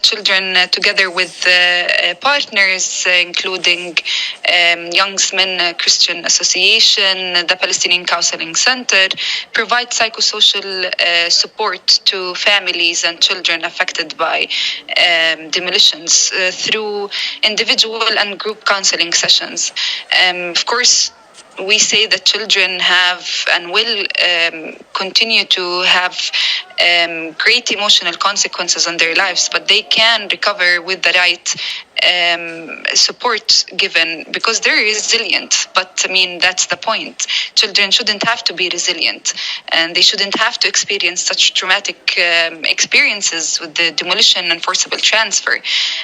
children together with partners, including Young Men Christian Association, the Palestinian Counseling Center, provide psychosocial support to families and children affected by demolitions through individual and group counseling sessions. Of course, we say that children have and will continue to have great emotional consequences on their lives, but they can recover with the right support given because they're resilient. But I mean, that's the point. Children shouldn't have to be resilient, and they shouldn't have to experience such traumatic experiences with the demolition and forcible transfer.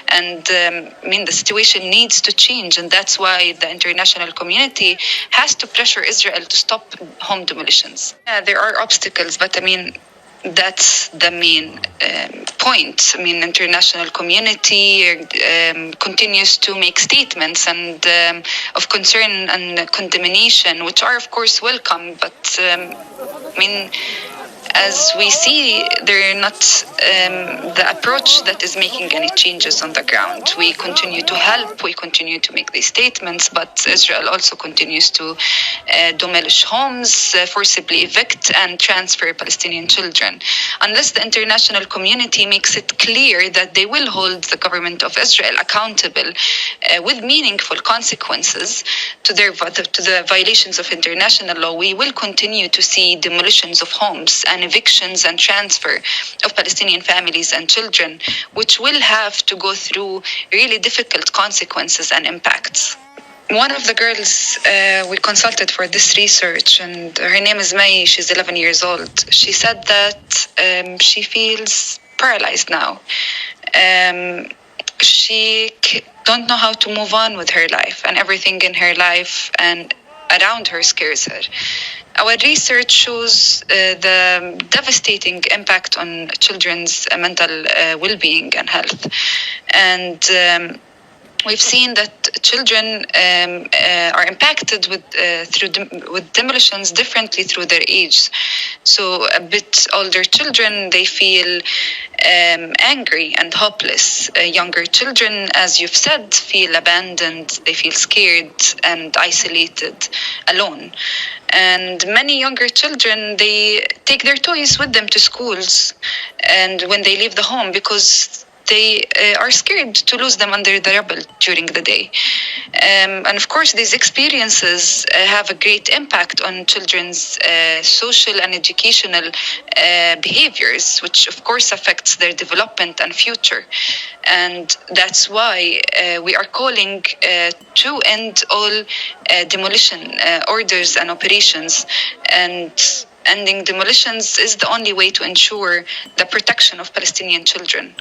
And I mean, the situation needs to change, and that's why the international community has to pressure Israel to stop home demolitions. Yeah, there are obstacles, but I mean, that's the main point. I mean, international community continues to make statements and of concern and condemnation, which are of course welcome. But I mean, as we see, they're not the approach that is making any changes on the ground. We continue to help, we continue to make these statements, but Israel also continues to demolish homes, forcibly evict and transfer Palestinian children. Unless the international community makes it clear that they will hold the government of Israel accountable with meaningful consequences to the violations of international law, we will continue to see demolitions of homes and evictions and transfer of Palestinian families and children, which will have to go through really difficult consequences and impacts. One of the girls we consulted for this research, and her name is May, she's 11 years old. She said that she feels paralyzed now. She don't know how to move on with her life, and everything in her life and around her scares her. Our research shows the devastating impact on children's mental well-being and health. And we've seen that children are impacted with demolitions differently through their age. So a bit older children, they feel angry and hopeless. Younger children, as you've said, feel abandoned. They feel scared and isolated, alone. And many younger children, they take their toys with them to schools and when they leave the home because they are scared to lose them under the rubble during the day. And of course, these experiences have a great impact on children's social and educational behaviors, which of course affects their development and future. And that's why we are calling to end all demolition orders and operations. And ending demolitions is the only way to ensure the protection of Palestinian children.